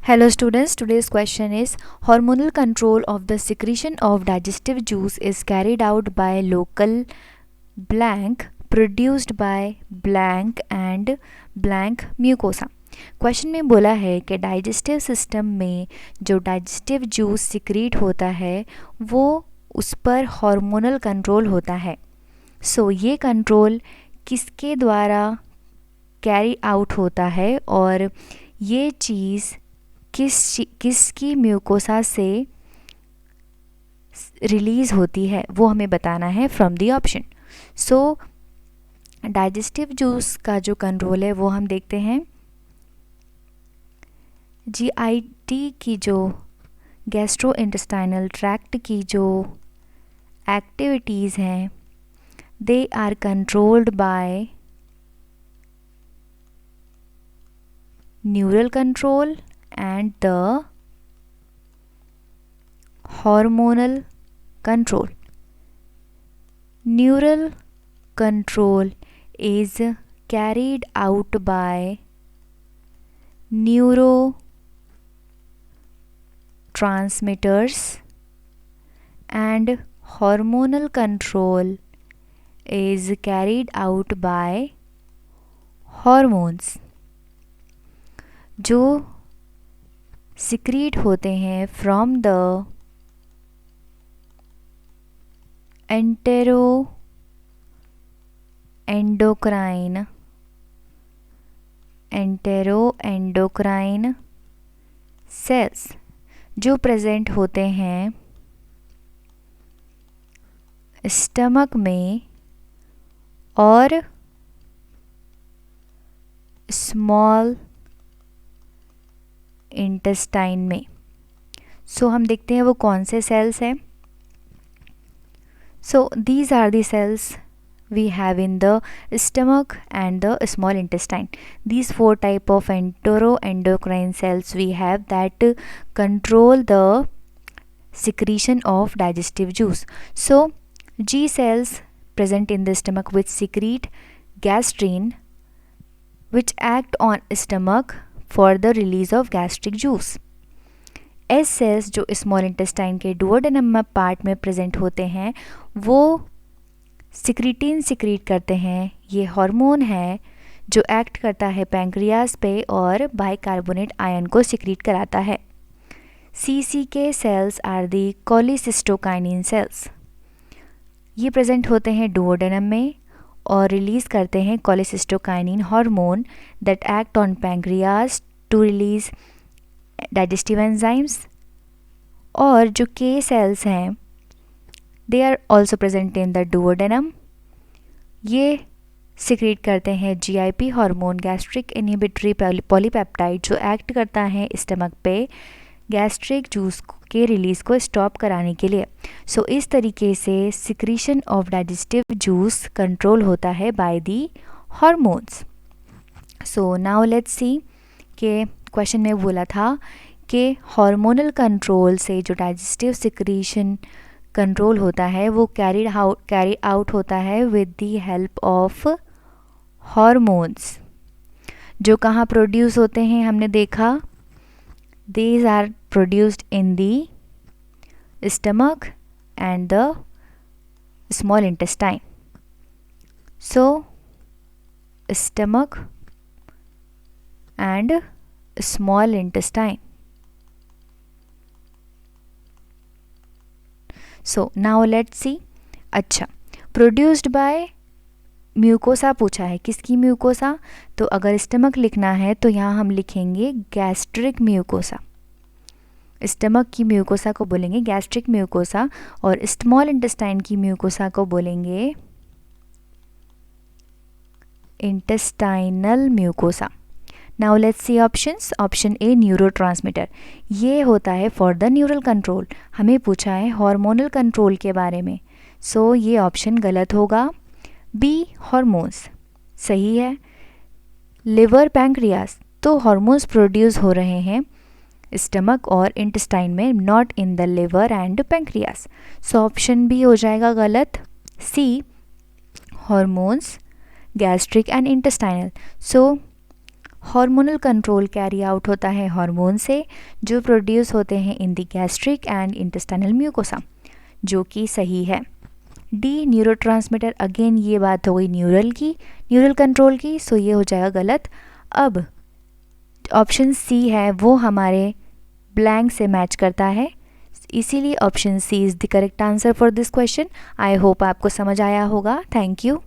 Hello students, today's question is hormonal control of the secretion of digestive juice is carried out by local blank produced by blank and blank mucosa. Question में बोला है कि digestive system में जो digestive juice secrete होता है वो उस पर हार्मोनल कंट्रोल होता है. सो ये कंट्रोल किसके द्वारा कैरी आउट होता है और ये चीज़ किसकी म्यूकोसा से रिलीज़ होती है वो हमें बताना है from the option. So digestive juice का जो कंट्रोल है वो हम देखते हैं. जीआईटी की जो गैस्ट्रो इंटेस्टाइनल ट्रैक्ट की जो एक्टिविटीज़ हैं they are controlled by neural control and the hormonal control. Neural control is carried out by neurotransmitters and hormonal control is carried out by hormones. जो सिक्रीट होते हैं from the एंटेरोएंडोक्राइन sales जो present होते हैं stomach में और small intestine में. सो हम देखते हैं वो कौन से सेल्स हैं. So these are the cells we have in the stomach and the small intestine. These four type of enteroendocrine cells we have that control the secretion of digestive juice. So G cells present in the stomach which secrete gastrin which act on stomach for the release of gastric juice. S cells जो small intestine के duodenum part में present होते हैं वो secretin secrete करते हैं. ये hormone है जो एक्ट करता है पैंक्रियाज पे और बाइकार्बोनेट आयन को सिक्रीट कराता है. सी के cells are the cholecystokinin cells. ये प्रेजेंट होते हैं डुओडेनम में और रिलीज़ करते हैं cholecystokinin hormone that act on pancreas to release digestive enzymes. और जो के सेल्स हैं they are also present in the duodenum. ये सिक्रीट करते हैं GIP hormone gastric inhibitory polypeptide जो एक्ट करता है स्टमक पे गैस्ट्रिक जूस के रिलीज़ को स्टॉप कराने के लिए. सो इस तरीके से secretion of digestive juice control होता है by the hormones. So now let's see कि क्वेश्चन में बोला था कि हार्मोनल कंट्रोल से जो डाइजेस्टिव सिक्रीशन कंट्रोल होता है वो कैरी आउट होता है with the help of hormones. जो कहाँ प्रोड्यूस होते हैं हमने देखा these are produced in the stomach and the small intestine. So stomach and small intestine. So now let's see. अच्छा, produced by म्यूकोसा पूछा है. किसकी म्यूकोसा? तो अगर स्टमक लिखना है तो यहाँ हम लिखेंगे गैस्ट्रिक म्यूकोसा. स्टमक की म्यूकोसा को बोलेंगे गैस्ट्रिक म्यूकोसा और स्मॉल इंटेस्टाइन की म्यूकोसा को बोलेंगे intestinal mucosa. Now let's see options. Option A neurotransmitter. ये होता है फॉर द न्यूरल कंट्रोल. हमें पूछा है हार्मोनल कंट्रोल के बारे में. सो ये ऑप्शन गलत होगा. बी हार्मोन्स सही है. लिवर पैंक्रियास तो हार्मोन्स प्रोड्यूस हो रहे हैं स्टमक और इंटेस्टाइन में, not in the liver and pancreas. So option B हो जाएगा गलत. C hormones gastric and intestinal. So hormonal control carry out होता है हार्मोन से जो प्रोड्यूस होते हैं in the gastric and intestinal mucosa, जो कि सही है। डी न्यूरोट्रांसमीटर, अगेन ये बात हो गई न्यूरल कंट्रोल की, सो ये हो जाएगा गलत। अब ऑप्शन सी है वो हमारे ब्लैंक से मैच करता है, इसीलिए option C is the correct answer for this question. I hope आपको समझ आया होगा। Thank you.